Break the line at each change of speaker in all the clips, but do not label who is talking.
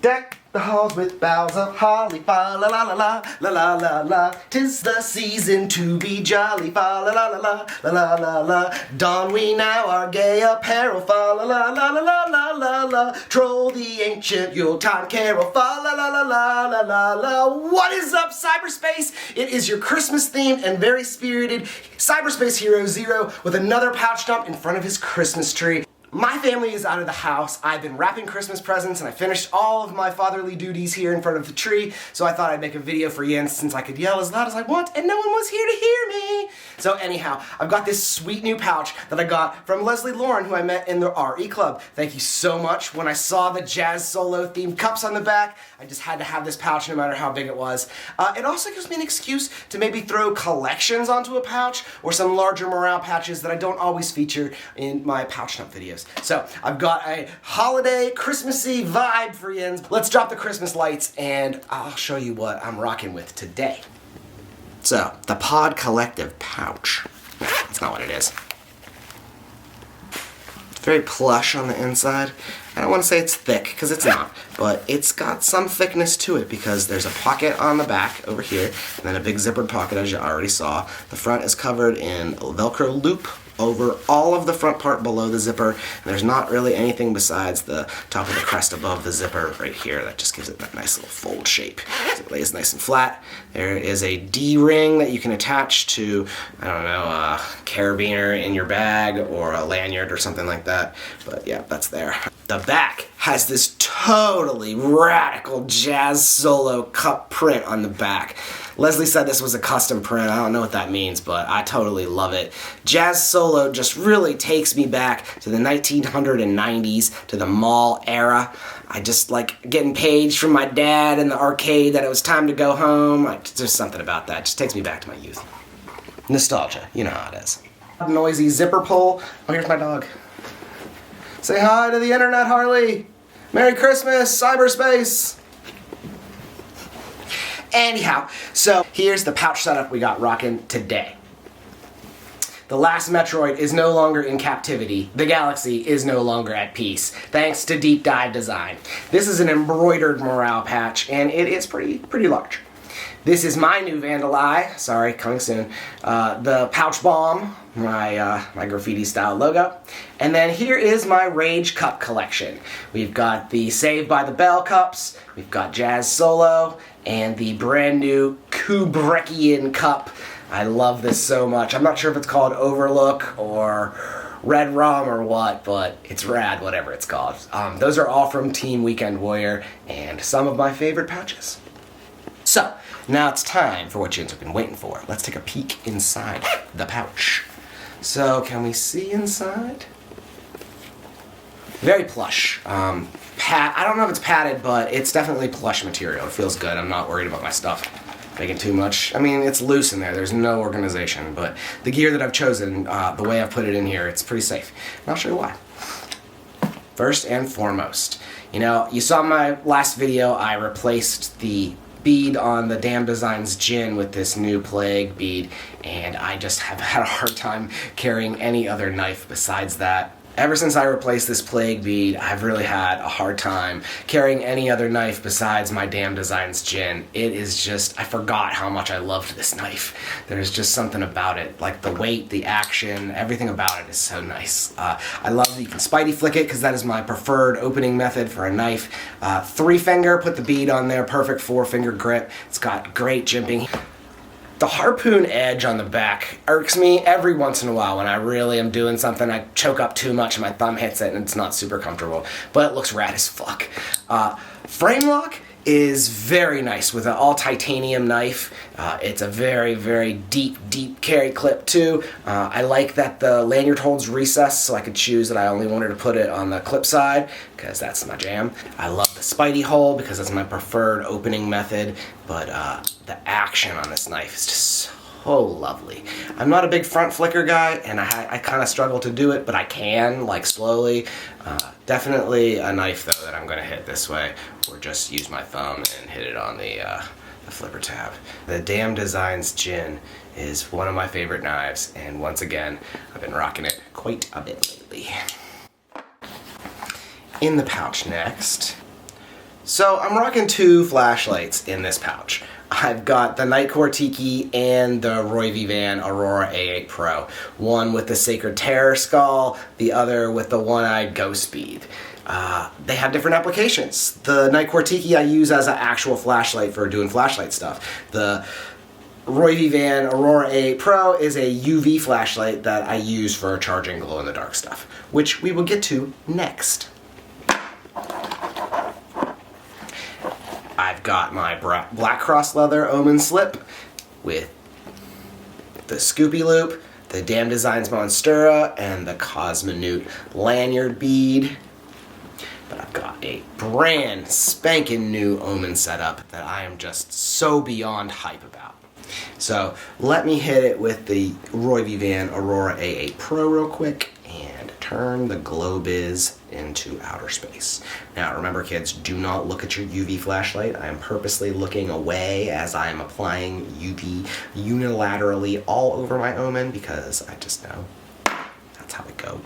Deck the halls with boughs of holly, fa la la la la la la la la. 'Tis the season to be jolly, fa la la la la la la la la. Don we now our gay apparel, fa la la la la la la la la. Troll the ancient Yuletide carol, fa la la la la la la la. What is up, cyberspace? It is your Christmas themed and very spirited cyberspace hero Xero with another pouch dump in front of his Christmas tree. My family is out of the house. I've been wrapping Christmas presents and I finished all of my fatherly duties here in front of the tree, so I thought I'd make a video for Jens since I could yell as loud as I want and no one was here to hear me. So anyhow, I've got this sweet new pouch that I got from Leslie Lauren, who I met in the RE Club. Thank you so much. When I saw the jazz solo themed cups on the back, I just had to have this pouch no matter how big it was. It also gives me an excuse to maybe throw collections onto a pouch or some larger morale patches that I don't always feature in my pouch dump videos. So I've got a holiday Christmassy vibe for Jens. Let's drop the Christmas lights and I'll show you what I'm rocking with today. So, the Pod Collective pouch. Nah, that's not what it is. It's very plush on the inside. I don't want to say it's thick, because it's not, but it's got some thickness to it because there's a pocket on the back over here, and then a big zippered pocket as you already saw. The front is covered in a Velcro loop over all of the front part below the zipper, and there's not really anything besides the top of the crest above the zipper right here that just gives it that nice little fold shape. So it lays nice and flat. There is a D-ring that you can attach to, I don't know, a carabiner in your bag or a lanyard or something like that, but yeah, that's there. The back has this totally radical jazz solo cup print on the back. Leslie said this was a custom print. I don't know what that means, but I totally love it. Jazz solo just really takes me back to the 1990s, to the mall era. I just like getting paged from my dad in the arcade that it was time to go home. There's something about that. It just takes me back to my youth. Nostalgia, you know how it is. Noisy zipper pull. Oh, here's my dog. Say hi to the internet, Harley. Merry Christmas, cyberspace. Anyhow, so here's the pouch setup we got rocking today. The last Metroid is no longer in captivity. The galaxy is no longer at peace, thanks to Deep Dive Design. This is an embroidered morale patch, and it is pretty large. This is my new Vandal Eye, sorry, coming soon. The Pouch Bomb, my graffiti style logo. And then here is my Rage Cup collection. We've got the Saved by the Bell cups, we've got Jazz Solo, and the brand new Kubrickian cup. I love this so much. I'm not sure if it's called Overlook or Red Rum or what, but it's rad, whatever it's called. Those are all from Team Weekend Warrior and some of my favorite pouches. So, now it's time for what Jens have been waiting for. Let's take a peek inside the pouch. So, can we see inside? Very plush. I don't know if it's padded, but it's definitely plush material. It feels good. I'm not worried about my stuff making too much. I mean, it's loose in there. There's no organization, but the gear that I've chosen, the way I've put it in here, it's pretty safe. And I'll show you why. First and foremost, you know, you saw my last video, I replaced the bead on the Damn Designs djinn with this new playge bead, and I just have had a hard time carrying any other knife besides that. Ever since I replaced this playge bead, I've really had a hard time carrying any other knife besides my Damn Designs djinn. It is just, I forgot how much I loved this knife. There's just something about it, like the weight, the action, everything about it is so nice. I love that you can spidey flick it because that is my preferred opening method for a knife. 3-finger, put the bead on there, perfect 4-finger grip. It's got great jimping. The harpoon edge on the back irks me every once in a while when I really am doing something. I choke up too much and my thumb hits it and it's not super comfortable, but it looks rad as fuck. Frame lock is very nice with an all titanium knife. It's a very deep carry clip too. I like that the lanyard holds recessed so I could choose that I only wanted to put it on the clip side because that's my jam. I love the spidey hole because that's my preferred opening method, but the action on this knife is just so lovely. I'm not a big front flicker guy and I kind of struggle to do it, but I can, like slowly. Definitely a knife though that I'm going to hit this way or just use my thumb and hit it on the flipper tab. The Damn Designs djinn is one of my favorite knives, and once again I've been rocking it quite a bit lately. In the pouch next, So I'm rocking two flashlights in this pouch. I've got the Nitecore Tiki and the rovyvon Aurora A8 Pro. One with the Sacred Terror Skall, the other with the one-eyed ghost bead. They have different applications. The Nitecore Tiki I use as an actual flashlight for doing flashlight stuff. The rovyvon Aurora A8 Pro is a UV flashlight that I use for charging glow-in-the-dark stuff, which we will get to next. I've got my black cross leather omen slip with the scoopyloops, the Damn Designs Monstura, and the cosmonewt lanyard bead. But I've got a brand spanking new omen setup that I am just so beyond hype about. So let me hit it with the rovyvon Aurora A8 Pro real quick and turn the glow biz into outer space. Now remember kids, do not look at your UV flashlight. I am purposely looking away as I am applying UV unilaterally all over my omen because I just know that's how it goes.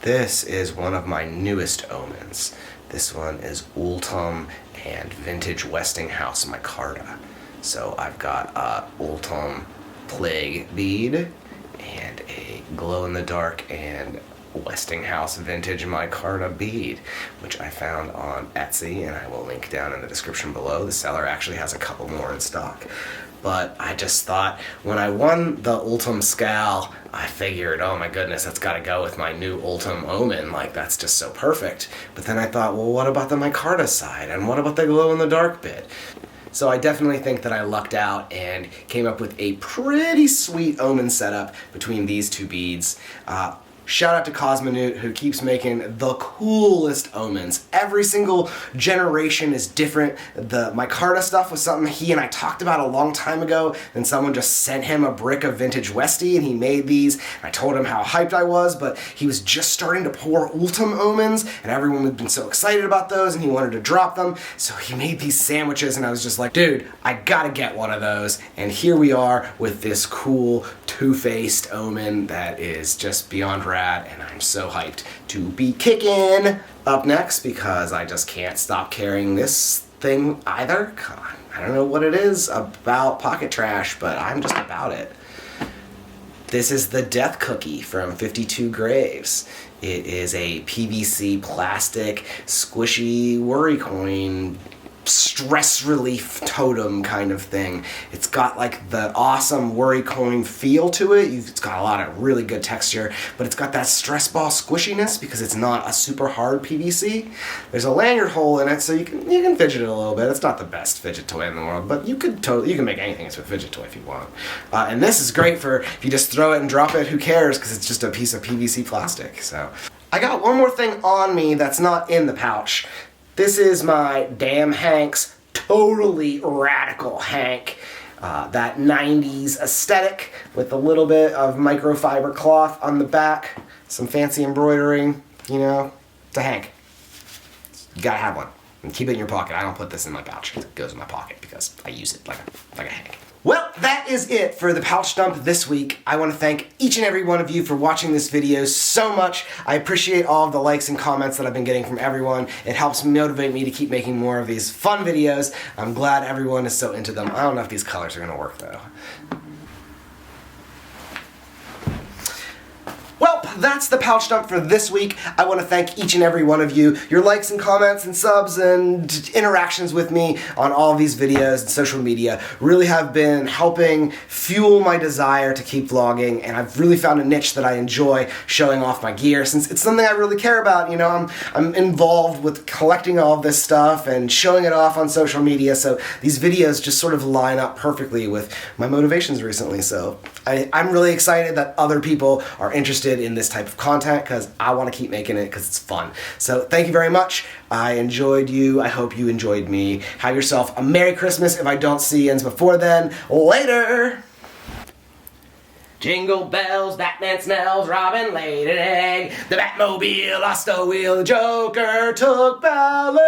This is one of my newest omens. This one is ultem and vintage Westinghouse micarta. So I've got a ultem playge bead and a glow-in-the-dark and Westinghouse vintage micarta bead, which I found on Etsy, and I will link down in the description below. The seller actually has a couple more in stock. But I just thought, when I won the ultem skall, I figured, oh my goodness, that's gotta go with my new ultem omen, like that's just so perfect. But then I thought, well, what about the micarta side, and what about the glow-in-the-dark bit? So I definitely think that I lucked out and came up with a pretty sweet omen setup between these two beads. Shout out to Cosmonewt, who keeps making the coolest omens. Every single generation is different. The micarta stuff was something he and I talked about a long time ago, and someone just sent him a brick of vintage Westie and he made these. I told him how hyped I was, but he was just starting to pour ultem omens and everyone had been so excited about those and he wanted to drop them. So he made these sandwiches and I was just like, dude, I gotta get one of those. And here we are with this cool two-faced omen that is just beyond rad, and I'm so hyped to be kicking up next because I just can't stop carrying this thing either. God, I don't know what it is about pocket trash, but I'm just about it. This is the Death Cookie from 52 Graves. It is a PVC plastic squishy worry coin stress relief totem kind of thing. It's got like the awesome worry coin feel to it. It's got a lot of really good texture, but it's got that stress ball squishiness because it's not a super hard PVC. There's a lanyard hole in it, so you can fidget it a little bit. It's not the best fidget toy in the world, but you can make anything into a fidget toy if you want. And this is great for if you just throw it and drop it, who cares, because it's just a piece of PVC plastic. So I got one more thing on me that's not in the pouch. This is my Damn Hank's Totally Radical Hank. That 90s aesthetic with a little bit of microfiber cloth on the back, some fancy embroidery, you know, it's a Hank. You gotta have one. And keep it in your pocket. I don't put this in my pouch. It goes in my pocket because I use it like a Hank. Well, that is it for the pouch dump this week. I want to thank each and every one of you for watching this video so much. I appreciate all of the likes and comments that I've been getting from everyone. It helps motivate me to keep making more of these fun videos. I'm glad everyone is so into them. I don't know if these colors are going to work though. Well, that's the pouch dump for this week. I want to thank each and every one of you. Your likes and comments and subs and interactions with me on all of these videos and social media really have been helping fuel my desire to keep vlogging, and I've really found a niche that I enjoy showing off my gear since it's something I really care about. You know, I'm involved with collecting all of this stuff and showing it off on social media, so these videos just sort of line up perfectly with my motivations recently. So I'm really excited that other people are interested in this type of content because I want to keep making it because it's fun. So thank you very much. I enjoyed you. I hope you enjoyed me. Have yourself a Merry Christmas if I don't see you before then. Later! Jingle bells, Batman smells, Robin laid an egg, the Batmobile lost a wheel, the Joker took ballet!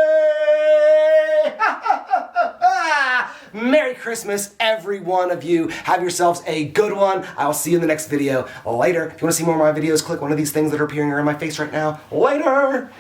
Merry Christmas, every one of you. Have yourselves a good one. I will see you in the next video. Later. If you want to see more of my videos, click one of these things that are appearing around my face right now. Later!